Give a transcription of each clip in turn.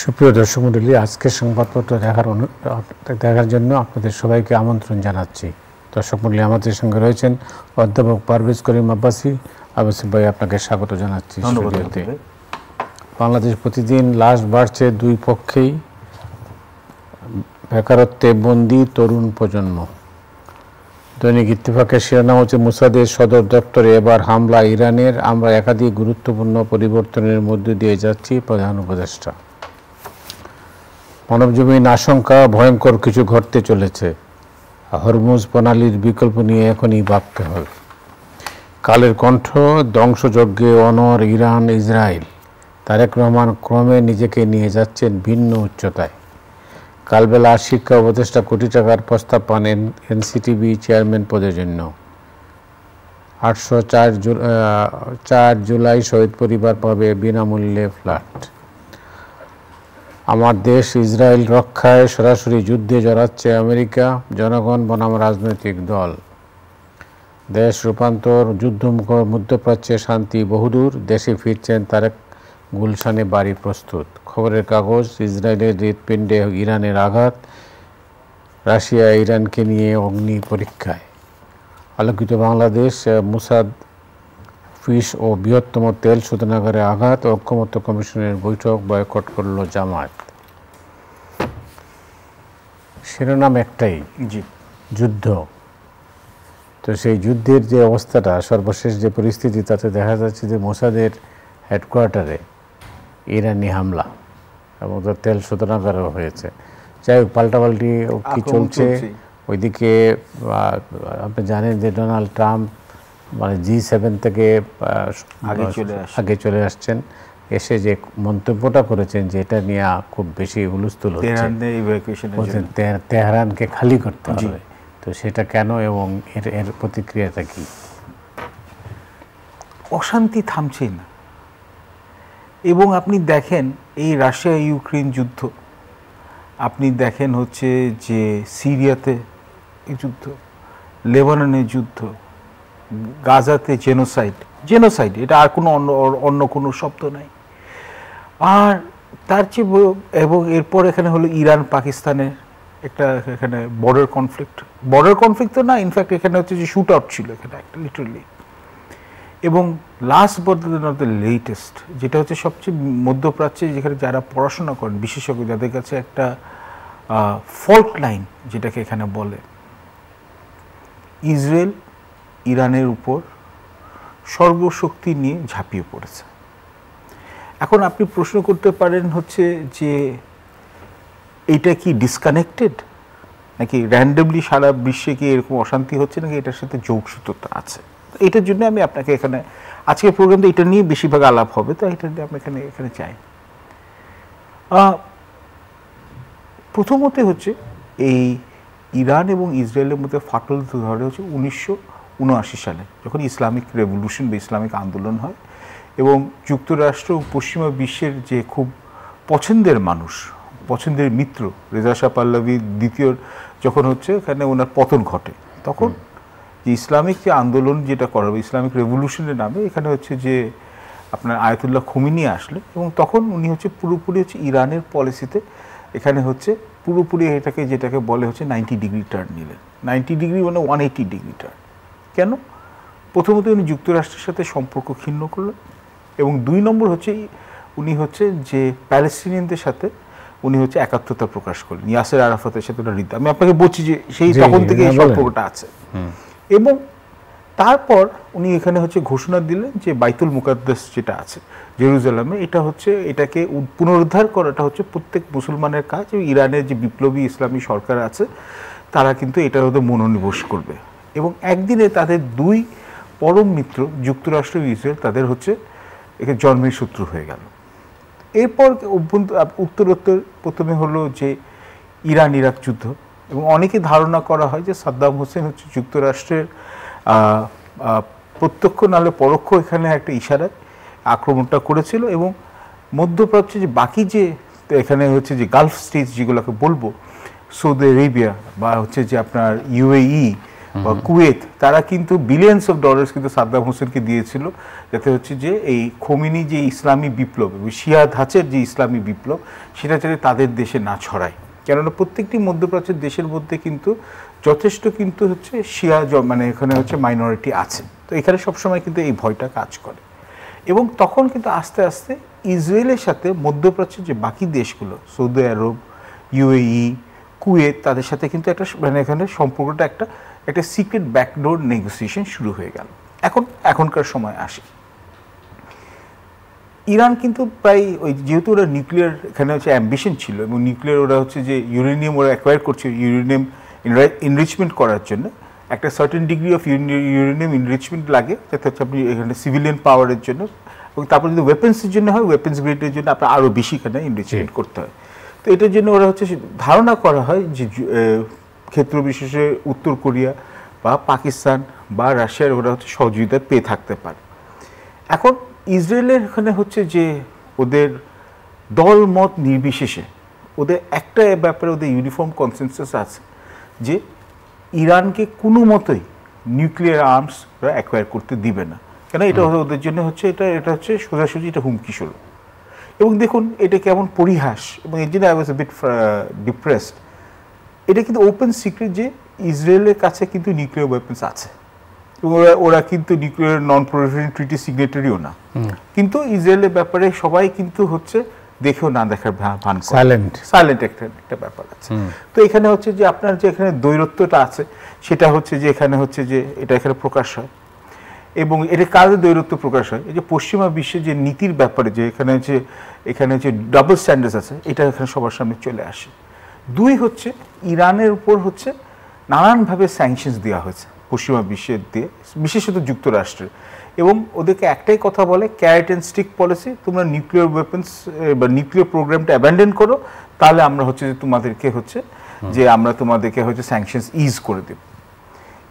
সুপ্রিয় দর্শক মণ্ডলী, আজকের সংবাদপত্র দেখার জন্য আপনাদের সবাইকে আমন্ত্রণ জানাচ্ছি। দর্শক মণ্ডলী, আমাদের সঙ্গে রয়েছেন অধ্যাপক পারভেজ করিম আব্বাসী। আব্বাসী ভাই, আপনাকে স্বাগত জানাচ্ছি স্টুডিওতে। বাংলাদেশ প্রতিদিন লাশ বাড়ছে, দুই পক্ষেই বেকারত্বে বন্দী তরুণ প্রজন্ম। দৈনিক ইত্তেফাকের শিরোনাম হচ্ছে মোসাদের সদর দপ্তরে এবার হামলা ইরানের, আমরা একাধিক গুরুত্বপূর্ণ পরিবর্তনের মধ্য দিয়ে যাচ্ছি, প্রধান উপদেষ্টা। মানবজমিন আশঙ্কা, ভয়ঙ্কর কিছু ঘটতে চলেছে, হরমুজ প্রণালীর বিকল্প নিয়ে এখনই ভাবতে হবে। কালের কণ্ঠ, ধ্বংসযজ্ঞে অনর ইরান ইসরায়েল, তারেক রহমান ক্রমে নিজেকে নিয়ে যাচ্ছেন ভিন্ন উচ্চতায়। কালবেলা শিক্ষা উপদেষ্টা কোটি টাকার প্রস্তাব পান এনসিটিবি চেয়ারম্যান পদের জন্য। 804 জুলাই শহীদ পরিবার পাবে বিনামূল্যে ফ্ল্যাট। আমার দেশ ইসরায়েল রক্ষায় সরাসরি যুদ্ধে জড়াচ্ছে আমেরিকা, জনগণ বনাম রাজনৈতিক দল। দেশ রূপান্তর, যুদ্ধমুখর মধ্যপ্রাচ্যে শান্তি বহুদূর, দেশে ফিরছেন তারেক, গুলশানে বাড়ি প্রস্তুত। খবরের কাগজ, ইসরায়েলের হৃৎপিণ্ডে ইরানের আঘাত, রাশিয়া ইরানকে নিয়ে অগ্নি পরীক্ষায়। আলোকিত বাংলাদেশ, মোসাদ ফিস ও বৃহত্তম তেল শোধনাগারে আঘাত, ঐকমত্য কমিশনের বৈঠক বয়কট করল জামায়াত। শিরোনাম একটাই, যুদ্ধ। তো সেই যুদ্ধের যে অবস্থাটা, সর্বশেষ যে পরিস্থিতি, তাতে দেখা যাচ্ছে যে মোসাদের হেডকোয়ার্টারে ইরানি হামলা এবং তেল শোধনাগারও হয়েছে। যাই হোক, পাল্টাপাল্টি কি চলছে ওইদিকে। আপনি জানেন যে ডোনাল্ড ট্রাম্প G7 থেকে আগে চলে আসছেন, এসে যে মন্তব্যটা করেছেন যে এটা নিয়ে খুব বেশি হুলস্থুল হচ্ছে, তেহরানকে খালি করতে হবে। তো সেটা কেন এবং এর প্রতিক্রিয়াটা কি? অশান্তি থামছে না। এবং আপনি দেখেন এই রাশিয়া ইউক্রেন যুদ্ধ, আপনি দেখেন হচ্ছে যে সিরিয়াতে যুদ্ধ, লেবাননের যুদ্ধ, গাজাতে জেনোসাইড, এটা আর কোনো অন্য কোনো শব্দ নাই। আর তার চেয়ে এবং এরপর এখানে হলো ইরান পাকিস্তানের একটা এখানে বর্ডার কনফ্লিক্ট তো না, ইনফ্যাক্ট এখানে হচ্ছে যে শুট আউট ছিল এখানে একটা লিটারালি। এবং last but not the latest, যেটা হচ্ছে সবচেয়ে মধ্যপ্রাচ্যে যেখানে যারা পড়াশোনা করেন বিশেষজ্ঞ, যাদের কাছে একটা ফল্ট লাইন যেটাকে এখানে বলে, ইসরায়েল ইরানের উপর সর্বশক্তি নিয়ে ঝাঁপিয়ে পড়েছে। এখন আপনি প্রশ্ন করতে পারেন হচ্ছে যে এটা কি ডিসকানেক্টেড, নাকি র্যান্ডমলি সারা বিশ্বে কি এরকম অশান্তি হচ্ছে, নাকি এটার সাথে যোগসূত্রতা আছে? এটার জন্য আমি আপনাকে এখানে আজকের প্রোগ্রামটা এটা নিয়ে বেশিরভাগ আলাপ হবে, তো এটা নিয়ে আমি এখানে চাই। প্রথমত হচ্ছে এই ইরান এবং ইসরায়েলের মধ্যে ফাটল ধরে হচ্ছে 1979 সালে, যখন ইসলামিক রেভলিউশন বা ইসলামিক আন্দোলন হয় এবং যুক্তরাষ্ট্র ও পশ্চিমা বিশ্বের যে খুব পছন্দের মানুষ, পছন্দের মিত্র রেজা শাহ পাহ্লভি দ্বিতীয় যখন হচ্ছে এখানে ওনার পতন ঘটে, তখন যে ইসলামিক যে আন্দোলন যেটা করা হবে ইসলামিক রেভলিউশনের নামে, এখানে হচ্ছে যে আপনার আয়াতুল্লাহ খোমেনি আসলে, এবং তখন উনি হচ্ছে পুরোপুরি হচ্ছে ইরানের পলিসিতে এখানে হচ্ছে পুরোপুরি এটাকে যেটাকে বলে হচ্ছে 90 ডিগ্রি টার্ন নিলেন। 90 ডিগ্রি মানে 180 ডিগ্রি টার্ন। কেন? প্রথমত উনি যুক্তরাষ্ট্রের সাথে সম্পর্ক ক্ষুণ্ণ করলেন, এবং 2 নম্বর হচ্ছে উনি হচ্ছে যে প্যালেস্টিনিয়ানদের সাথে উনি হচ্ছে একাত্মতা প্রকাশ করলেন, ইয়াসের আরাফাতের সাথে ওটা হৃদয়। আমি আপনাকে বলছি যে সেই তখন থেকে এই সম্পর্কটা আছে। এবং তারপর উনি এখানে হচ্ছে ঘোষণা দিলেন যে বাইতুল মুকাদ্দাস যেটা আছে জেরুজালেমে, এটা হচ্ছে এটাকে পুনরুদ্ধার করাটা হচ্ছে প্রত্যেক মুসলমানের কাজ। ইরানের যে বিপ্লবী ইসলামী সরকার আছে তারা কিন্তু এটার মধ্যে মনোনিবেশ করবে। এবং একদিনে তাদের 2 পরম মিত্র যুক্তরাষ্ট্র ও ইসরায়েল তাদের হচ্ছে এখানে জন্মের শত্রু হয়ে গেল। এরপর উত্তরোত্তর প্রথমে হলো যে ইরান ইরাক যুদ্ধ, এবং অনেকে ধারণা করা হয় যে সাদ্দাম হোসেন হচ্ছে যুক্তরাষ্ট্রের প্রত্যক্ষ নাহলে পরোক্ষ এখানে একটা ইশারায় আক্রমণটা করেছিল। এবং মধ্যপ্রাচ্যে যে বাকি যে এখানে হচ্ছে যে গালফ স্টেটস যেগুলোকে বলবো, সৌদি আরেবিয়া বা হচ্ছে যে আপনার UAE বা কুয়েত, তারা কিন্তু বিলিয়ন্স অফ ডলার্স কিন্তু সাদ্দাম হোসেনকে দিয়েছিল, যাতে হচ্ছে যে এই খোমেনি যে ইসলামী বিপ্লব, শিয়া ধাঁচের যে ইসলামী বিপ্লব, সেটা যাতে তাদের দেশে না ছড়ায়। কেননা প্রত্যেকটি মধ্যপ্রাচ্যের দেশের মধ্যে কিন্তু যথেষ্ট কিন্তু হচ্ছে শিয়া মানে এখানে হচ্ছে মাইনরিটি আছে, তো এখানে সবসময় কিন্তু এই ভয়টা কাজ করে। এবং তখন কিন্তু আস্তে আস্তে ইসরায়েলের সাথে মধ্যপ্রাচ্যের যে বাকি দেশগুলো, সৌদি আরব, ইউএই, কুয়েত, তাদের সাথে কিন্তু একটা মানে এখানে সম্পর্কটা একটা সিক্রেট ব্যাকডোর নেগোসিয়েশন শুরু হয়ে গেল। এখনকার সময় আসে ইরান কিন্তু প্রায় ওই যেহেতু ওরা নিউক্লিয়ার এখানে হচ্ছে অ্যাম্বিশন ছিল, এবং নিউক্লিয়ার ওরা হচ্ছে যে ইউরেনিয়াম ওরা অ্যাকোয়ার করছে ইউরেনিয়াম এনরিচমেন্ট করার জন্য, একটা certain degree of uranium enrichment লাগে, যাতে হচ্ছে আপনি এখানে সিভিলিয়ান পাওয়ারের জন্য, এবং তারপর যদি ওয়েপেন্সের জন্য হয়, ওয়েপেন্স গ্রেডের জন্য আপনার আরও বেশি এখানে এনরিচমেন্ট করতে হয়। তো এটার জন্য ওরা হচ্ছে ধারণা করা হয় যে ক্ষেত্র বিশেষে উত্তর কোরিয়া বা পাকিস্তান বা রাশিয়ার ওরা হচ্ছে সহযোগিতা পেয়ে থাকতে পারে। এখন ইসরায়েলের এখানে হচ্ছে যে ওদের দল মত নির্বিশেষে ওদের একটা ব্যাপারে ওদের ইউনিফর্ম কনসেনসাস আছে যে ইরানকে কোনো মতোই নিউক্লিয়ার আর্মস ওরা অ্যাকোয়ার করতে দিবে না, কেন এটা ওদের জন্য হচ্ছে এটা হচ্ছে সোজাসুজি এটা হুমকি স্বরূপ। এবং দেখুন এটা কেমন পরিহাস, এবং এর জন্য I was a bit depressed. এটা কিন্তু ওপেন সিক্রেট যে ইসরায়েলের কাছে কিন্তু নিউক্লিয়ার ওয়েপন্স আছে, এবং ওরা কিন্তু নিউক্লিয়ার নন প্রলিফারেশন ট্রিটি সিগনেটারিও না, কিন্তু ইসরায়েলের ব্যাপারে সবাই কিন্তু হচ্ছে দেখেও না দেখার ভান, সাইলেন্ট একটা ব্যাপার আছে। তো এখানে হচ্ছে যে আপনার যে এখানে দ্বৈরত্বটা আছে, সেটা হচ্ছে যে এখানে হচ্ছে যে এটা এখানে প্রকাশ হয়, এবং এটা কাজে দ্বৈরত্ব প্রকাশ হয় এই যে পশ্চিমা বিশ্বের যে নীতির ব্যাপারে যে এখানে যে ডাবল স্ট্যান্ডার্ড আছে, এটা এখানে সবার সামনে চলে আসে। দুই হচ্ছে ইরানের উপর হচ্ছে নানানভাবে স্যাংশনস দেওয়া হয়েছে পশ্চিমা বিশ্বের দিয়ে, বিশেষত যুক্তরাষ্ট্রের, এবং ওদেরকে একটাই কথা বলে ক্যারেট অ্যান্ড স্টিক পলিসি, তোমরা নিউক্লিয়ার ওয়েপন্স বা নিউক্লিয়ার প্রোগ্রামটা অ্যাবান্ডন করো, তাহলে আমরা হচ্ছে যে তোমাদেরকে হচ্ছে যে আমরা তোমাদেরকে হচ্ছে স্যাংশনস ইজ করে দেব।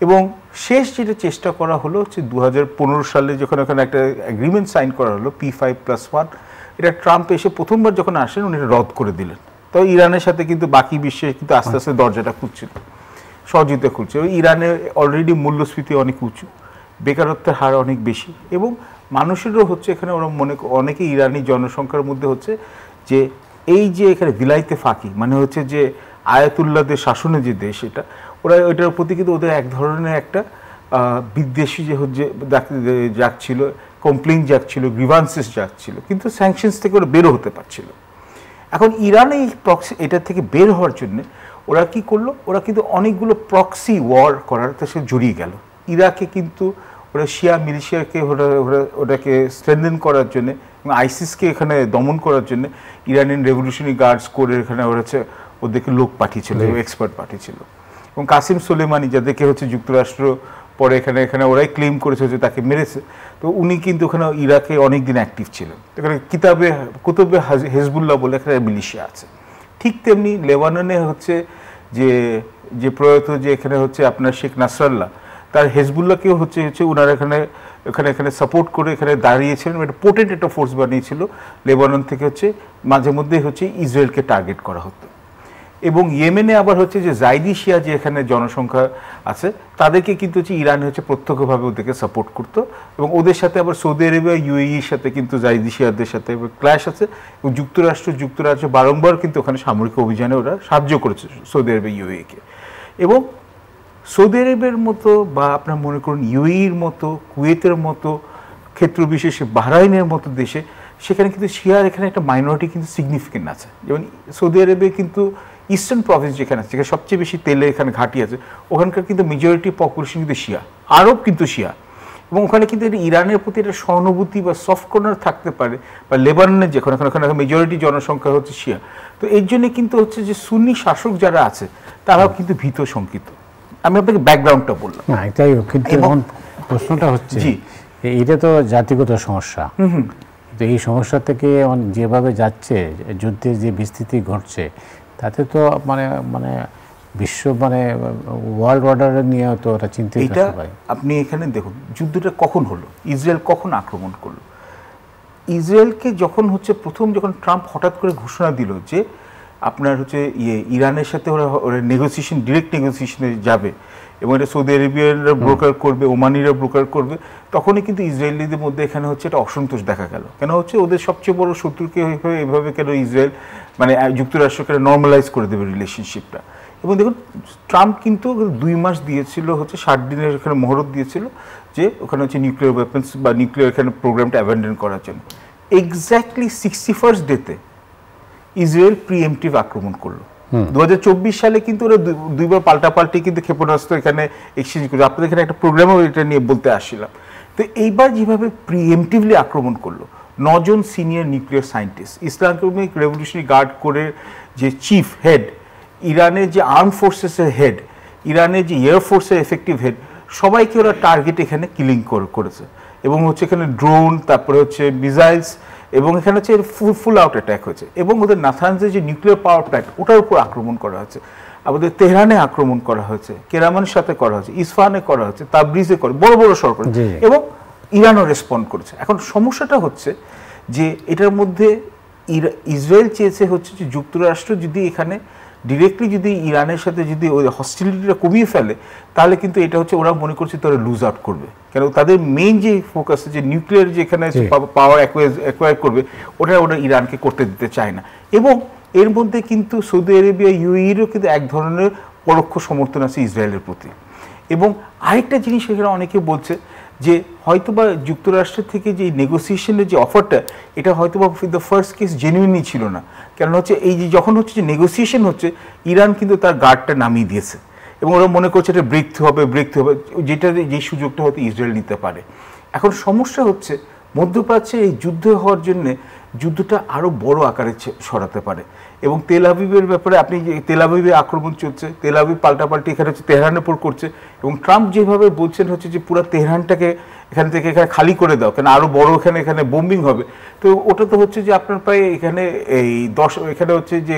এবং শেষ যেটা চেষ্টা করা হলো হচ্ছে 2015 সালে যখন ওখানে একটা এগ্রিমেন্ট সাইন করা হলো P5+1, এটা ট্রাম্প এসে প্রথমবার যখন আসেন উনি এটা রদ করে দিলেন। তো ইরানের সাথে কিন্তু বাকি বিশ্বে কিন্তু আস্তে আস্তে দরজাটা খুলছিল, সহযোগিতা খুলছে। ইরানের অলরেডি মূল্যস্ফীতি অনেক উঁচু, বেকারত্বের হার অনেক বেশি, এবং মানুষেরও হচ্ছে এখানে ওরা অনেকে ইরানি জনসংখ্যার মধ্যে হচ্ছে যে এই যে এখানে বিলাইতে ফাঁকি মানে হচ্ছে যে আয়াতুল্লাহদের শাসনে যে দেশ, এটা ওরা ওইটার প্রতি কিন্তু ওদের এক ধরনের একটা বিদ্বেষী যে হচ্ছে যাচ্ছিল, কমপ্লেন যাচ্ছিল, গ্রিভান্সেস যাচ্ছিল, কিন্তু স্যাংশনস থেকে ওরা বেরো হতে পারছিল। এখন ইরান এই এটা থেকে বের হওয়ার জন্য ওরা কি করলো, ওরা কিন্তু অনেকগুলো প্রক্সি ওয়ার করার সে জড়িয়ে গেল। ইরাকে কিন্তু ওরা শিয়া মিলিশিয়াকে ওটাকে স্ট্রেনথেন করার জন্য এবং আইসিসকে এখানে দমন করার জন্য ইরানিয়ান রেভলিউশনারি গার্ডস করে এখানে ওরা হচ্ছে ওদেরকে লোক পাঠিয়েছিল, এক্সপার্ট পাঠিয়েছিল। এবং কাসিম সোলেমানি যাদেরকে হচ্ছে যুক্তরাষ্ট্র পরে এখানে ওরাই ক্লেম করেছে যে তাকে মেরেছে, তো উনি কিন্তু ওখানে ইরাকে অনেক দিন অ্যাক্টিভ ছিলেন। এখানে কুতুবে হেজবুল্লাহ বলে এখানে মিলিশিয়া আছে। ঠিক তেমনি লেবাননে হচ্ছে যে প্রয়াত যে এখানে হচ্ছে আপনার শেখ নাসরাল্লাহ, তার হেজবুল্লাহকেও হচ্ছে ওনারা এখানে সাপোর্ট করে এখানে দাঁড়িয়েছিলেন, একটা পোটেন্ট একটা ফোর্স বানিয়েছিল লেবানন থেকে হচ্ছে মাঝে মধ্যেই হচ্ছে ইসরায়েলকে টার্গেট করা হতো। এবং ইয়েমেনে আবার হচ্ছে যে জাইদি শিয়া যে এখানে জনসংখ্যা আছে, তাদেরকে কিন্তু হচ্ছে ইরান হচ্ছে প্রত্যক্ষভাবে ওদেরকে সাপোর্ট করতো, এবং ওদের সাথে আবার সৌদি আরবিয়া ইউএইর সাথে কিন্তু জাইদি শিয়াদের সাথে ক্ল্যাশ আছে, এবং যুক্তরাষ্ট্র বারংবার কিন্তু ওখানে সামরিক অভিযানে ওরা সাহায্য করেছে সৌদি আরবিয়া ইউএইকে। এবং সৌদি আরবের মতো বা আপনার মনে করুন ইউএইর মতো, কুয়েতের মতো, ক্ষেত্র বিশেষে বাহরাইনের মতো দেশে, সেখানে কিন্তু শিয়ার এখানে একটা মাইনরিটি কিন্তু সিগনিফিকেন্ট আছে। যেমন সৌদি আরবে কিন্তু ইস্টার্ন প্রভিন্স যেখানে আছে, যেখানে সবচেয়ে বেশি তেলের এখানে ঘাঁটি আছে, ওখানকার কিন্তু মেজরিটি পপুলেশন কিন্তু শিয়া, আরব কিন্তু শিয়া, এবং ওখানে কিন্তু এটা ইরানের প্রতি একটা সহানুভূতি বা সফট কর্নার থাকতে পারে, বা লেবাননের যেখানে ওখানে মেজরিটি জনসংখ্যা হচ্ছে শিয়া। তো এর জন্য কিন্তু হচ্ছে যে সুন্নি শাসক যারা আছে তারাও কিন্তু ভীত শঙ্কিত। আমি আপনাকে ব্যাকগ্রাউন্ডটা বললাম না, এটাই কিন্তু এখন প্রশ্নটা হচ্ছে এটা তো জাতিগত সমস্যা, তো এই সমস্যা থেকে যেভাবে যাচ্ছে যুদ্ধের যে বিস্তৃতি ঘটছে, তাতে তো মানে বিশ্ব ওয়ার্ল্ড অর্ডার নিয়ে তো ওরা চিন্তিত এটা আপনি এখানে দেখুন যুদ্ধটা কখন হলো, ইসরায়েল কখন আক্রমণ করলো। ইসরায়েলকে যখন ট্রাম্প হঠাৎ করে ঘোষণা দিল যে আপনার হচ্ছে ইরানের সাথে ওরা নেগোসিয়েশন, ডিরেক্ট নেগোসিয়েশনে যাবে এবং এটা সৌদি আরবিয়ানরা ব্রোকার করবে, ওমানিরা ব্রোকার করবে, তখনই কিন্তু ইসরায়েলিদের মধ্যে এখানে হচ্ছে একটা অসন্তোষ দেখা গেল। কেন হচ্ছে ওদের সবচেয়ে বড় শত্রুকে এভাবে কেন ইসরায়েল মানে যুক্তরাষ্ট্রকে নর্মালাইজ করে দেবে রিলেশনশিপটা। এবং দেখুন ট্রাম্প কিন্তু 2 মাস দিয়েছিল হচ্ছে 60 দিনের এখানে মহরত দিয়েছিল যে ওখানে হচ্ছে নিউক্লিয়ার ওয়েপন্স বা নিউক্লিয়ার এখানে প্রোগ্রামটা অ্যাবেন্ডন করার জন্য। এক্স্যাক্টলি 61st ডেতে ইসরায়েল প্রিএমটিভ আক্রমণ করলো। 2024 সালে কিন্তু ওরা দুইবার পাল্টাপাল্টি কিন্তু ক্ষেপণাস্ত্র এখানে এক্সচেঞ্জ করে, আপনাদের এখানে একটা প্রোগ্রামও এটা নিয়ে বলতে আসছিলাম। তো এইবার যেভাবে প্রিএমটিভলি আক্রমণ করলো, 9 জন senior nuclear scientist, Islamic revolutionary guard কোরের যে চিফ হেড, ইরানের যে আর্ম ফোর্সেসের হেড, ইরানের যে এয়ার ফোর্সের এফেক্টিভ হেড, সবাইকে ওরা টার্গেট এখানে কিলিং করেছে। এবং হচ্ছে এখানে ড্রোন, তারপরে হচ্ছে মিসাইলস, এবং এখানে হচ্ছে ফুল আউট অ্যাটাক হয়েছে। এবং ওদের নাথানজে যে নিউক্লিয়ার পাওয়ার প্ল্যান্ট, ওটার উপর আক্রমণ করা হয়েছে। আমাদের তেহরানে আক্রমণ করা হয়েছে, কেরামানের সাথে করা হয়েছে, ইসফাহানে করা হয়েছে, তাবরিজে করে, বড় বড় শহর করে, এবং ইরানও রেসপন্ড করেছে। এখন সমস্যাটা হচ্ছে যে এটার মধ্যে ইসরায়েল চেয়েছে হচ্ছে যে যুক্তরাষ্ট্র যদি এখানে ডিরেক্টলি যদি ইরানের সাথে যদি ওই হস্টিলিটিটা কমিয়ে ফেলে, তাহলে কিন্তু এটা হচ্ছে ওরা মনে করছে তারা লুজ আউট করবে। কেন তাদের মেইন যে ফোকাস যে নিউক্লিয়ার যে এখানে পাওয়ার অ্যাকোয়ার করবে, ওরা ইরানকে করতে দিতে চায় না। এবং এর মধ্যে কিন্তু সৌদি আরবিয়া, ইউএইরও কিন্তু এক ধরনের পরোক্ষ সমর্থন আছে ইসরায়েলের প্রতি। এবং আরেকটা জিনিস এখানে অনেকে বলছে যে হয়তোবা যুক্তরাষ্ট্রের থেকে যে নেগোসিয়েশনের যে অফারটা, এটা হয়তোবা দ্য ফার্স্ট কেস জেনুইনই ছিল না। কারণ হচ্ছে এই যে যখন হচ্ছে যে নেগোসিয়েশন হচ্ছে, ইরান কিন্তু তার গার্ডটা নামিয়ে দিয়েছে এবং ওরা মনে করছে এটা ব্রেক থ্রু হবে, যেটা যে সুযোগটা হয়তো ইসরায়েল নিতে পারে। এখন সমস্যা হচ্ছে মধ্যপ্রাচ্যে এই যুদ্ধ হওয়ার জন্যে যুদ্ধটা আরও বড় আকারে সরাতে পারে। এবং তেল আবিবের ব্যাপারে আপনি যে তেল আবিবে আক্রমণ চলছে, তেল আবিব পাল্টাপাল্টি এখানে হচ্ছে তেহরানের উপর করছে, এবং ট্রাম্প যেভাবে বলছেন হচ্ছে যে পুরো তেহরানটাকে এখান থেকে এখানে খালি করে দাও, কেন আরও বড় এখানে বোম্বিং হবে। তো ওটা তো হচ্ছে যে আপনার প্রায় এখানে এই এখানে হচ্ছে যে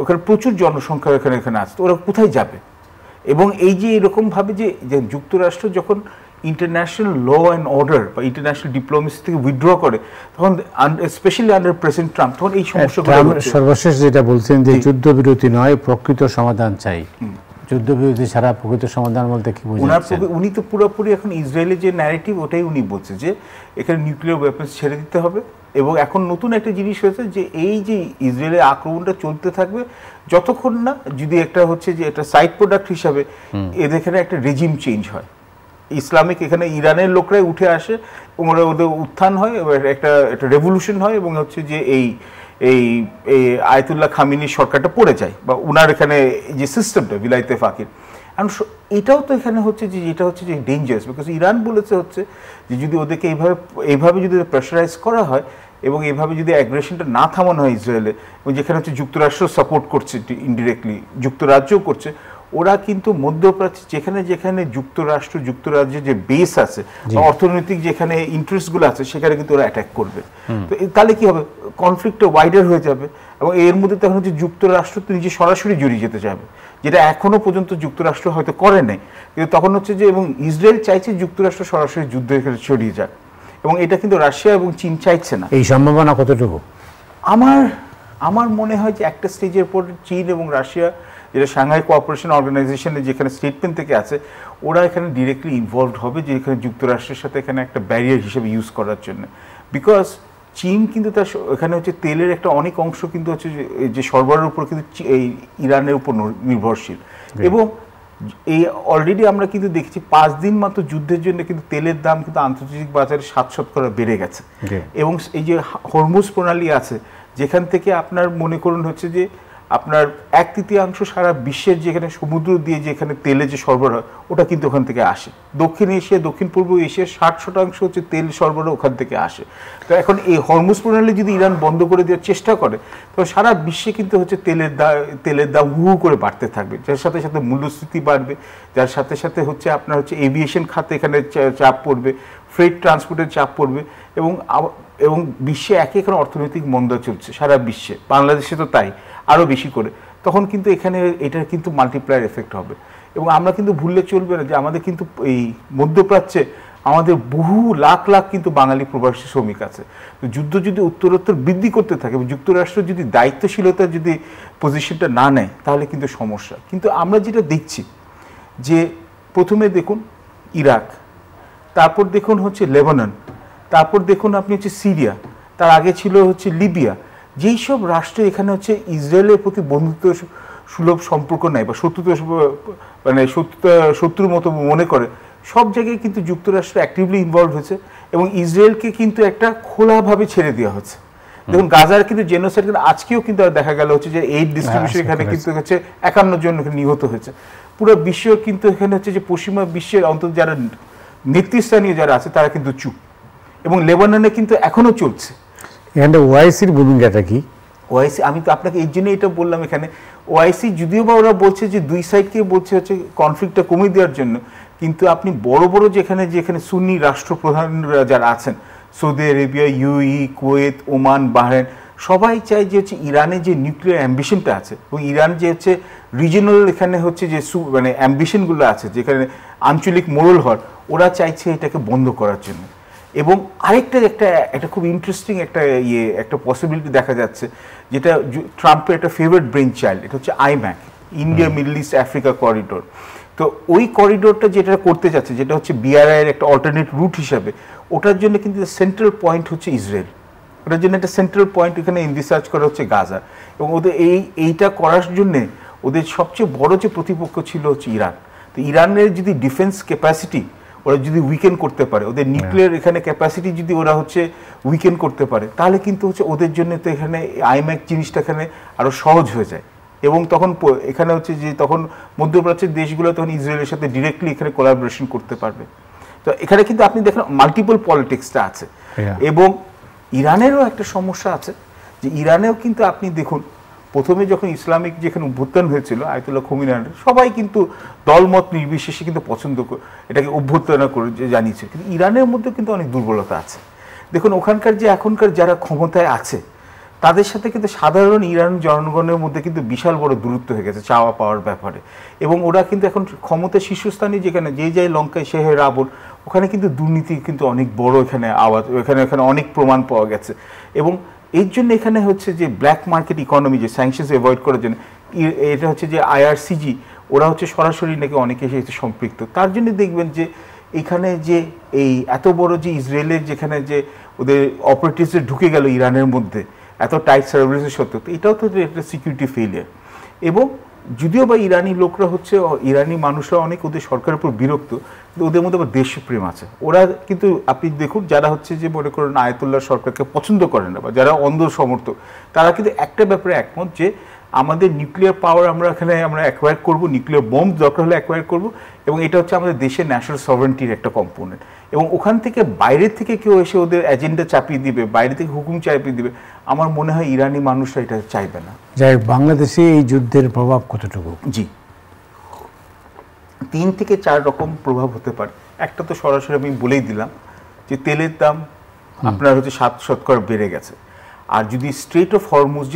ওখানে প্রচুর জনসংখ্যা এখানে আছে, তো ওরা কোথায় যাবে? এবং এই যে এরকমভাবে যে যুক্তরাষ্ট্র যখন ইন্টারন্যাশনাল ল অ্যান্ড অর্ডার বা ইন্টারন্যাশনাল ডিপ্লোমেসি থেকে উইথড্র করে, তখন স্পেশালি আন্ডার প্রেসিডেন্ট ট্রাম্প, তখন এই সমস্যাগুলো সর্বশেষ যেটা বলছেন যে যুদ্ধবিরতি নয়, প্রকৃত সমাধান চাই। যুদ্ধবিরতি ছাড়া প্রকৃত সমাধান বলতে কি বোঝাচ্ছেন? উনি তো পুরোপুরি এখন ইসরায়েলের যে ন্যারেটিভ, ওটাই উনি বলছে যে এখানে নিউক্লিয়ার ওয়েপন্স ছেড়ে দিতে হবে। এবং এখন নতুন একটা জিনিস হয়েছে যে এই যে ইসরায়েলের আক্রমণটা চলতে থাকবে যতক্ষণ না যদি একটা হচ্ছে যে একটা সাইড প্রোডাক্ট হিসাবে এদের এখানে একটা রেজিম চেঞ্জ হয়, ইসলামিক এখানে ইরানের লোকরাই উঠে আসে এবং ওদের উত্থান হয়, একটা রেভলিউশন হয়, এবং হচ্ছে যে এই আয়াতুল্লাহ খামিনির সরকারটা পড়ে যায়, বা উনার এখানে যে সিস্টেমটা বিলাইতে ফাকির। এটাও তো এখানে হচ্ছে যে যেটা হচ্ছে যে ডেঞ্জারাস, বিকজ ইরান বলেছে হচ্ছে যে যদি ওদেরকে এইভাবে যদি প্রেশারাইজ করা হয় এবং এইভাবে যদি অ্যাগ্রেশনটা না থামানো হয় ইসরায়েলে, এবং যেখানে হচ্ছে যুক্তরাষ্ট্র সাপোর্ট করছে ইনডিরেক্টলি, যুক্তরাজ্যও করছে, ওরা কিন্তু মধ্যপ্রাচ্যে যেখানে যুক্তরাজ্যের যে বেস আছে বা অর্থনৈতিক যেখানে ইন্টারেস্টগুলো আছে, সেখানে কিন্তু ওরা অ্যাটাক করবে। তো তাহলে কি হবে? কনফ্লিক্টটা ওয়াইডার হয়ে যাবে, এবং এর মধ্যে তখন হচ্ছে যুক্তরাষ্ট্র তো নিজে সরাসরি জড়িয়ে যেতে যাবে, যেটা এখনো পর্যন্ত যুক্তরাষ্ট্র হয়তো করে নাই। কিন্তু তখন হচ্ছে যে এবং ইসরায়েল চাইছে যুক্তরাষ্ট্র সরাসরি যুদ্ধে ছড়িয়ে যাক, এবং এটা কিন্তু রাশিয়া এবং চীন চাইছে না। এই সম্ভাবনা কতটুকু? আমার মনে হয় যে একটা স্টেজের পর চীন এবং রাশিয়া, যেটা সাংহাই কোঅপারেশন অর্গানাইজেশনের যেখানে স্টেটমেন্ট থেকে আছে, ওরা এখানে ডিরেক্টলি ইনভলভড হবে যে এখানে যুক্তরাষ্ট্রের সাথে এখানে একটা ব্যারিয়ার হিসেবে ইউজ করার জন্য। বিকজ চীন কিন্তু তার এখানে হচ্ছে তেলের একটা অনেক অংশ কিন্তু হচ্ছে যে সরবরাহের উপর কিন্তু এই ইরানের উপর নির্ভরশীল। এবং এই অলরেডি আমরা কিন্তু দেখছি 5 দিন মাত্র যুদ্ধের জন্য কিন্তু তেলের দাম কিন্তু আন্তর্জাতিক বাজারে 7% বেড়ে গেছে। এবং এই যে হরমুজ প্রণালী আছে, যেখান থেকে আপনার মনে করুন হচ্ছে যে আপনার 1/3 সারা বিশ্বের যেখানে সমুদ্র দিয়ে যেখানে তেলে যে সরবরাহ, ওটা কিন্তু ওখান থেকে আসে। দক্ষিণ এশিয়া, দক্ষিণ পূর্ব এশিয়ার 60% হচ্ছে তেল সরবরাহ ওখান থেকে আসে। তো এখন এই হরমুজ প্রণালী যদি ইরান বন্ধ করে দেওয়ার চেষ্টা করে, তো সারা বিশ্বে কিন্তু হচ্ছে তেলের দাম হু করে বাড়তে থাকবে, যার সাথে সাথে মূল্যস্ফীতি বাড়বে, যার সাথে সাথে হচ্ছে আপনার হচ্ছে এভিয়েশন খাতে এখানে চাপ পড়বে, ফ্রেট ট্রান্সপোর্টের চাপ পড়বে, এবং বিশ্বে এখানে অর্থনৈতিক মন্দা চলছে সারা বিশ্বে, বাংলাদেশে তো তাই আরও বেশি করে। তখন কিন্তু এখানে এটার কিন্তু মাল্টিপ্লায়ার এফেক্ট হবে। এবং আমরা কিন্তু ভুললে চলবে না যে আমাদের কিন্তু এই মধ্যপ্রাচ্যে আমাদের বহু লাখ লাখ কিন্তু বাঙালি প্রবাসী শ্রমিক আছে। তো যুদ্ধ যদি উত্তরোত্তর বৃদ্ধি করতে থাকে এবং যুক্তরাষ্ট্র যদি দায়িত্বশীলতার যদি পজিশনটা না নেয় তাহলে কিন্তু সমস্যা। কিন্তু আমরা যেটা দেখছি যে প্রথমে দেখুন ইরাক, তারপর দেখুন হচ্ছে লেবানন, তারপর দেখুন আপনি হচ্ছে সিরিয়া, তার আগে ছিল হচ্ছে লিবিয়া, যেই সব রাষ্ট্র এখানে হচ্ছে ইসরায়েলের প্রতি বন্ধুত্ব সুলভ সম্পর্ক নেয় বা শত্রুর মতো মনে করে, সব জায়গায় কিন্তু যুক্তরাষ্ট্র অ্যাক্টিভলি ইনভলভ হয়েছে এবং ইসরায়েলকে কিন্তু একটা খোলাভাবে ছেড়ে দেওয়া হচ্ছে। দেখুন গাজার কিন্তু জেনোসাইড আজকেও কিন্তু দেখা গেল হচ্ছে যে এইড ডিস্ট্রিবিউশন এখানে কিন্তু হচ্ছে 51 জন নিহত হয়েছে। পুরো বিশ্ব কিন্তু এখানে হচ্ছে যে পশ্চিমা বিশ্বের অন্তত যারা নেতৃস্থানীয় যারা আছে তারা কিন্তু চুপ, এবং লেবাননে কিন্তু এখনো চলছে। এখানে ওআইসির ভূমিকাটা কি? ওআইসি, আমি তো আপনাকে এই জন্য এটা বললাম, এখানে ওআইসি যদিও বা ওরা বলছে যে দুই সাইডকে বলছে হচ্ছে কনফ্লিক্টটা কমিয়ে দেওয়ার জন্য, কিন্তু আপনি বড় বড় যেখানে সুন্নি রাষ্ট্রপ্রধানরা যারা আছেন, Saudi Arabia, UE, Kuwait, Oman, Bahrain, সবাই চায় যে হচ্ছে ইরানের যে নিউক্লিয়ার অ্যাম্বিশনটা আছে এবং ইরান যে হচ্ছে রিজিওনাল এখানে হচ্ছে যে অ্যাম্বিশনগুলো আছে যেখানে আঞ্চলিক মোড়ল হওয়ার, ওরা চাইছে এটাকে বন্ধ করার জন্য। এবং আরেকটা একটা খুব ইন্টারেস্টিং একটা পসিবিলিটি দেখা যাচ্ছে, যেটা ট্রাম্পের একটা ফেভারিট ব্রেন চাইল্ড, এটা হচ্ছে iMac, India middle east Africa corridor. তো ওই করিডোরটা যেটা করতে যাচ্ছে, যেটা হচ্ছে বিআরআই এর একটা অল্টারনেট রুট হিসাবে, ওটার জন্য কিন্তু সেন্ট্রাল পয়েন্ট হচ্ছে ইসরায়েল, ওটার জন্য একটা সেন্ট্রাল পয়েন্ট এখানে ইনভিসার্চ করা হচ্ছে গাজা। এবং ওদের এইটা করার জন্যে ওদের সবচেয়ে বড় যে প্রতিপক্ষ ছিল হচ্ছে ইরান। তো ইরানের যদি ডিফেন্স ক্যাপাসিটি ওরা যদি উইকেন করতে পারে, ওদের নিউক্লিয়ার এখানে ক্যাপাসিটি যদি ওরা হচ্ছে উইকেন করতে পারে, তাহলে কিন্তু হচ্ছে ওদের জন্য তো এখানে আইম্যাক জিনিসটা এখানে আরও সহজ হয়ে যায়। এবং তখন এখানে হচ্ছে যে তখন মধ্যপ্রাচ্যের দেশগুলো তখন ইসরায়েলের সাথে ডিরেক্টলি এখানে কোলাবোরেশন করতে পারবে। তো এখানে কিন্তু আপনি দেখেন মাল্টিপল পলিটিক্সটা আছে। এবং ইরানেরও একটা সমস্যা আছে, যে ইরানেও কিন্তু আপনি দেখুন প্রথমে যখন ইসলামিক যেখানে অভ্যুত্থান হয়েছিল আয়াতুল্লাহ খোমেনির, সবাই কিন্তু দলমত নির্বিশেষে কিন্তু পছন্দ করে এটাকে অভ্যুত্থান করে জানিয়েছে, কিন্তু ইরানের মধ্যে কিন্তু অনেক দুর্বলতা আছে। দেখুন ওখানকার যে এখনকার যারা ক্ষমতায় আছে তাদের সাথে কিন্তু সাধারণ ইরান জনগণের মধ্যে কিন্তু বিশাল বড় দূরত্ব হয়ে গেছে চাওয়া পাওয়ার ব্যাপারে। এবং ওরা কিন্তু এখন ক্ষমতার শীর্ষস্থানে যেখানে যে যায় লঙ্কায় সে হয় রাবণ, ওখানে কিন্তু দুর্নীতি কিন্তু অনেক বড় এখানে আওয়াজ, এখানে অনেক প্রমাণ পাওয়া গেছে। এবং এর জন্য এখানে হচ্ছে যে ব্ল্যাক মার্কেট ইকোনমি, যে স্যাংশনস অ্যাভয়েড করার জন্য এটা হচ্ছে যে আইআরসিজি, ওরা হচ্ছে সরাসরি নাকি অনেকে এসে সম্পৃক্ত। তার জন্য দেখবেন যে এখানে যে এই এত বড় যে ইসরায়েলের যেখানে যে ওদের অপারেটিভসে ঢুকে গেল ইরানের মধ্যে এত টাইট সার্ভিসের সত্ত্বেও, তো এটাও তো একটা সিকিউরিটি ফেলিয়ার। এবং যদিও বা ইরানি লোকরা হচ্ছে, ইরানি মানুষরা অনেক ওদের সরকারের উপর বিরক্ত, কিন্তু ওদের মধ্যে আবার দেশপ্রেম আছে। ওরা কিন্তু আপনি দেখুন যারা হচ্ছে যে মনে করেন আয়াতুল্লাহ সরকারকে পছন্দ করেন না বা যারা অন্ধ সমর্থক, তারা কিন্তু একটা ব্যাপারে একমত যে আমাদের নিউক্লিয়ার পাওয়ার আমরা অ্যাকোয়ার করবো, নিউক্লিয়ার বোম্ব দরকার হলে অ্যাকোয়ার করবো, এবং এটা হচ্ছে আমাদের দেশের ন্যাশনাল সভারেন্টির একটা কম্পোনেন্ট। এবং ওখান থেকে বাইরের থেকে কেউ এসে ওদের এজেন্ডা চাপিয়ে দিবে, বাইরে থেকে হুকুম চাপিয়ে দিবে, আমার মনে হয় ইরানি মানুষরা এটা চাইবে না। যাই বাংলাদেশে এই যুদ্ধের প্রভাব কতটুকু? জি, 3 থেকে 4 রকম প্রভাব হতে পারে। একটা তো সরাসরি আমি বলেই দিলাম যে তেলের দাম আপনার হচ্ছে 7% বেড়ে গেছে। আর যদি স্ট্রেট অফ হরমুজ,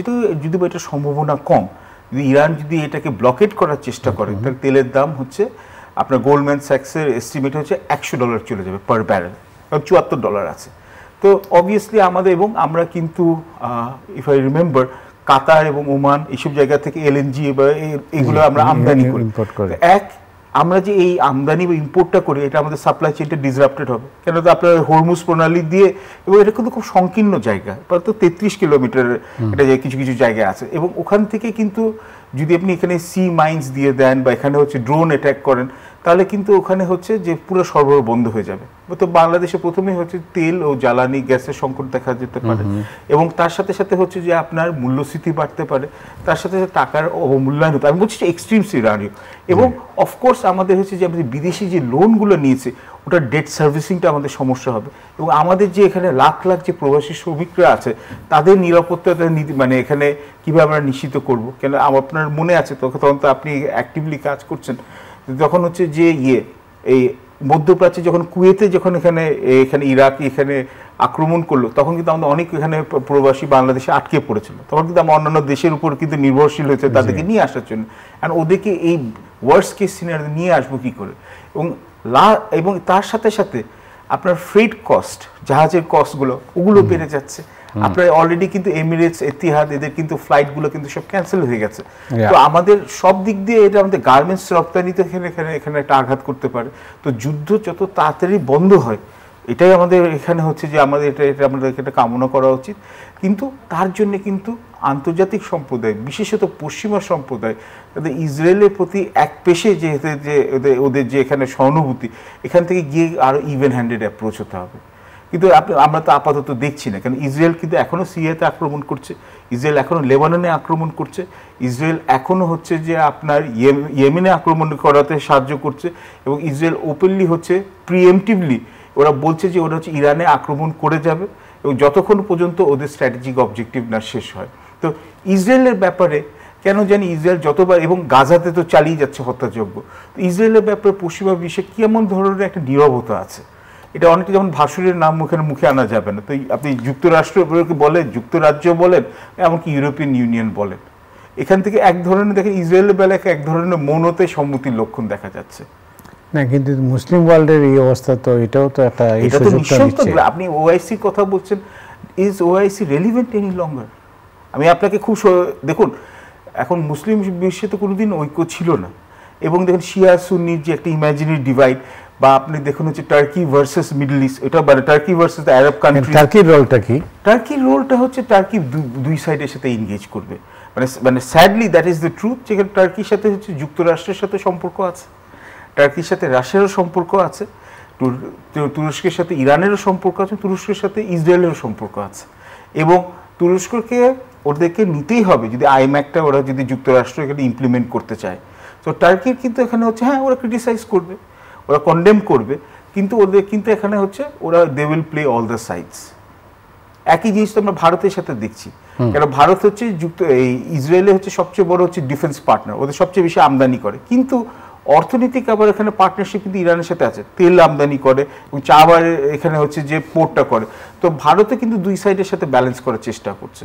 যদি এটা সম্ভাবনা কম, যদি ইরান যদি এটাকে ব্লকেট করার চেষ্টা করে, তাহলে তেলের দাম হচ্ছে আপনার গোল্ডম্যান স্যাক্সের এস্টিমেট হচ্ছে $100 চলে যাবে পার ব্যারেল, কারণ $74 আছে। তো অবভিয়াসলি আমাদের, এবং আমরা কিন্তু ইফ আই রিমেম্বার কাতার এবং ওমান এইসব জায়গা থেকে এলএনজি বা এগুলো আমরা আমদানি করি। আমরা যে এই আমদানি বা ইম্পোর্টটা করি, এটা আমাদের সাপ্লাই চেইনটা ডিসরাপ্টেড হবে, কেন তো আপনার হরমুজ প্রণালী দিয়ে, এবং এটা কিন্তু খুব সংকীর্ণ জায়গা, তো 33 কিলোমিটার এটা কিছু কিছু জায়গায় আছে। এবং ওখান থেকে কিন্তু যদি আপনি এখানে সি মাইন্স দিয়ে দেন বা এখানে হচ্ছে ড্রোন অ্যাটাক করেন, তাহলে কিন্তু ওখানে হচ্ছে যে পুরো সরবরাহ বন্ধ হয়ে যাবে। তো বাংলাদেশে প্রথমেই হচ্ছে তেল ও জ্বালানি গ্যাসের সংকট দেখা যেতে পারে, এবং তার সাথে সাথে হচ্ছে যে আপনার মূল্যস্ফীতি বাড়তে পারে, তার সাথে সাথে টাকার অবমূল্যায়ন হতে, আমি বলছি যে এক্সট্রিম সিনারিও। এবং অফকোর্স আমাদের হচ্ছে যে আমাদের বিদেশি যে লোনগুলো নিয়েছে ওটার ডেট সার্ভিসিংটা আমাদের সমস্যা হবে, এবং আমাদের যে এখানে লাখ লাখ যে প্রবাসী শ্রমিকরা আছে তাদের নিরাপত্তা এখানে কীভাবে আমরা নিশ্চিত করব। কেন আপনার মনে আছে তখন তো আপনি অ্যাক্টিভলি কাজ করছেন, যখন হচ্ছে যে এই মধ্যপ্রাচ্যে যখন কুয়েতে যখন এখানে ইরাক এখানে আক্রমণ করলো, তখন কিন্তু আমাদের অনেক এখানে প্রবাসী বাংলাদেশে আটকে পড়েছিল, তখন কিন্তু আমরা অন্যান্য দেশের উপর কিন্তু নির্ভরশীল হয়েছে তাদেরকে নিয়ে আসার জন্য। আর ওদেরকে এই ওয়ার্স্ট কেস সিনারিও নিয়ে আসবো কী করে। এবং তার সাথে সাথে আপনার ফ্রেট কস্ট, জাহাজের কস্টগুলো ওগুলো বেড়ে যাচ্ছে। আপনার অলরেডি কিন্তু এমিরেটস, এতিহাদ এদের কিন্তু ফ্লাইটগুলো কিন্তু সব ক্যান্সেল হয়ে গেছে। তো আমাদের সব দিক দিয়ে এটা আমাদের গার্মেন্টস রপ্তানিতে এখানে একটা আঘাত করতে পারে। তো যুদ্ধ যত তাড়াতাড়ি বন্ধ হয় এটাই আমাদের এখানে হচ্ছে যে আমাদের এটা আমাদের এটা কামনা করা উচিত। কিন্তু তার জন্য কিন্তু আন্তর্জাতিক সম্প্রদায়, বিশেষত পশ্চিমা সম্প্রদায়, তাদের ইসরায়েলের প্রতি এক পেশে যে ওদের যে এখানে সহানুভূতি, এখান থেকে গিয়ে আরও ইভেন হ্যান্ডেড অ্যাপ্রোচ হতে হবে। কিন্তু আমরা তো আপাতত দেখছি না, কারণ ইসরায়েল কিন্তু এখনও সিরিয়াতে আক্রমণ করছে, ইসরায়েল এখনও লেবাননে আক্রমণ করছে, ইসরায়েল এখনও হচ্ছে যে আপনার ইয়েমেনে আক্রমণ করাতে সাহায্য করছে, এবং ইসরায়েল ওপেনলি হচ্ছে প্রিএমটিভলি ওরা বলছে যে ওরা হচ্ছে ইরানে আক্রমণ করে যাবে, এবং যতক্ষণ পর্যন্ত ওদের স্ট্র্যাটেজিক অবজেক্টিভ না শেষ হয়। তো ইসরায়েলের ব্যাপারে কেন জানি ইসরায়েল যতবার, এবং গাজাতে তো চালিয়ে যাচ্ছে হত্যাযজ্ঞ, তো ইসরায়েলের ব্যাপারে পশ্চিমা বিশ্বে কেমন ধরনের একটা নীরবতা আছে। এটা অনেকটা যেমন ভাসুরের নাম মুখে আনা যাবে না। তো আপনি যুক্তরাষ্ট্র বলেন, যুক্তরাজ্য বলেন, এমনকি ইউরোপিয়ান ইউনিয়ন বলেন, এখান থেকে এক ধরনের দেখেন ইসরায়েলের বেলায় এক ধরনের মৌনতে সম্মতির লক্ষণ দেখা যাচ্ছে। না, কিন্তু মুসলিম ওয়ার্ল্ডের এই অবস্থা তো এটাও তো একটা, এটা তো নিঃসন্দেহে আপনি ওআইসির কথা বলছেন, is OIC relevant any longer? আমি আপনাকে খুব দেখুন, এখন মুসলিম বিশ্বে তো কোনোদিন ঐক্য ছিল না, এবং দেখুন শিয়া সুন্নির যে একটা ইমাজিনারি ডিভাইড, বা আপনি দেখুন হচ্ছে টার্কি ভার্সেস মিডল ইস্ট, এটা মানে টার্কি ভার্সেস আরব কান্ট্রি। টার্কির রোলটা কি? টার্কির রোলটা হচ্ছে টার্কি দুই সাইডের সাথে এনগেজ করবে, মানে sadly that is the truth. যেখানে টার্কির সাথে হচ্ছে যুক্তরাষ্ট্রের সাথে সম্পর্ক আছে, টার্কির সাথে রাশিয়ারও সম্পর্ক আছে, তুরস্কের সাথে ইরানেরও সম্পর্ক আছে, তুরস্কের সাথে ইসরায়েলেরও সম্পর্ক আছে, এবং তুরস্ককে ওদেরকে নিতেই হবে যদি আইম্যাকটা ওরা যদি যুক্তরাষ্ট্র এখানে ইমপ্লিমেন্ট করতে চায়। তো টার্কির কিন্তু এখানে হচ্ছে হ্যাঁ ওরা ক্রিটিসাইজ করবে, ওরা কন্ডেম করবে, কিন্তু ওদের কিন্তু এখানে হচ্ছে ওরা they will play all the sides. একই জিনিস তো আমরা ভারতের সাথে দেখছি, কারণ ভারত হচ্ছে এই ইসরায়েলে হচ্ছে সবচেয়ে বড় হচ্ছে ডিফেন্স পার্টনার, ওদের সবচেয়ে বেশি আমদানি করে, কিন্তু অর্থনৈতিক আবার এখানে পার্টনারশিপ কিন্তু ইরানের সাথে আছে, তেল আমদানি করে এবং চা এখানে হচ্ছে যে পোর্টটা করে। তো ভারতে কিন্তু দুই সাইডের সাথে ব্যালেন্স করার চেষ্টা করছে।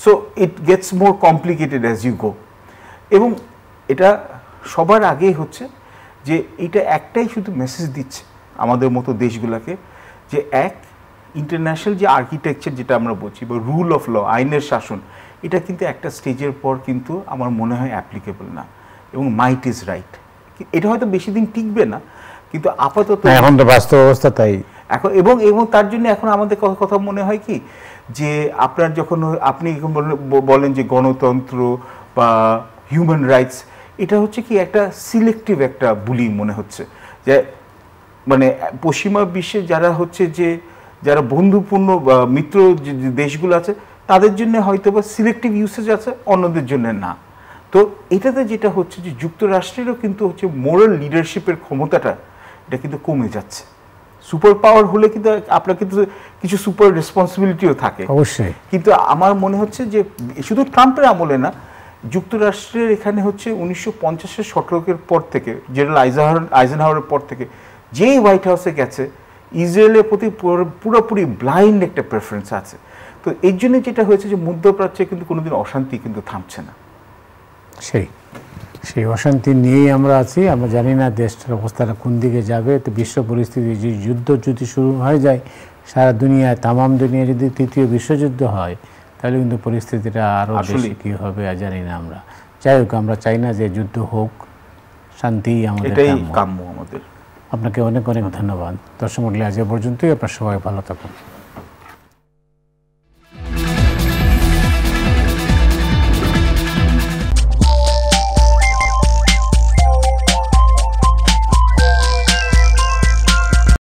So it gets more complicated as you go. এবং এটা সবার আগেই হচ্ছে যে এটা একটাই শুধু মেসেজ দিচ্ছে আমাদের মতো দেশগুলোকে, যে এক ইন্টারন্যাশনাল যে আর্কিটেকচার যেটা আমরা বলছি, বা রুল অফ ল, আইনের শাসন, এটা কিন্তু একটা স্টেজের পর কিন্তু আমার মনে হয় অ্যাপ্লিকেবল না, এবং মাইট ইজ রাইট। এটা হয়তো বেশি দিন টিকবে না, কিন্তু আপাতত এখন তো বাস্তব অবস্থা তাই এখন। এবং তার জন্য এখন আমাদের কথা মনে হয় কি, যে আপনার যখন আপনি বলেন যে গণতন্ত্র বা হিউম্যান রাইটস, এটা হচ্ছে কি একটা সিলেক্টিভ একটা বুলিং মনে হচ্ছে, যে মানে পশ্চিমা বিশ্বে যারা হচ্ছে যে যারা বন্ধুপূর্ণ মিত্র যে দেশগুলো আছে তাদের জন্য হয়তো বা সিলেক্টিভ ইউসেজ আছে, অন্যদের জন্য না। তো এটাতে যেটা হচ্ছে যে যুক্তরাষ্ট্রেরও কিন্তু হচ্ছে মোরাল লিডারশিপের ক্ষমতাটা এটা কিন্তু কমে যাচ্ছে। সুপার পাওয়ার হলে কিন্তু আপনার কিন্তু কিছু সুপার রেসপন্সিবিলিটিও থাকে অবশ্যই, কিন্তু আমার মনে হচ্ছে যে শুধু ট্রাম্পের আমলে না, যুক্তরাষ্ট্রের এখানে হচ্ছে 1950-এর শতকের পর থেকে, জেনারেল আইজেনহাওয়ারের পর থেকে যেই হোয়াইট হাউসে গেছে, ইসরায়েলের প্রতি পুরোপুরি ব্লাইন্ড একটা প্রেফারেন্স আছে। তো এর জন্য যেটা হয়েছে যে মধ্যপ্রাচ্যে কিন্তু কোনোদিন অশান্তি কিন্তু থামছে না। সেই অশান্তি নিয়েই আমরা আছি। আমরা জানি না দেশটার অবস্থাটা কোন দিকে যাবে। তো বিশ্ব পরিস্থিতি যে যুদ্ধ যদি শুরু হয়ে যায় সারা দুনিয়ায়, তামাম দুনিয়া যদি তৃতীয় বিশ্বযুদ্ধ হয়, তাহলে কিন্তু পরিস্থিতিটা আরও বেশি কী হবে আর জানি না আমরা। যাই হোক, আমরা চাই না যে যুদ্ধ হোক, শান্তিই আমাদের কাম্য আমাদের। আপনাকে অনেক অনেক ধন্যবাদ। দর্শক মণ্ডলী, আজ এ পর্যন্তই। আপনার সবাই ভালো থাকুন।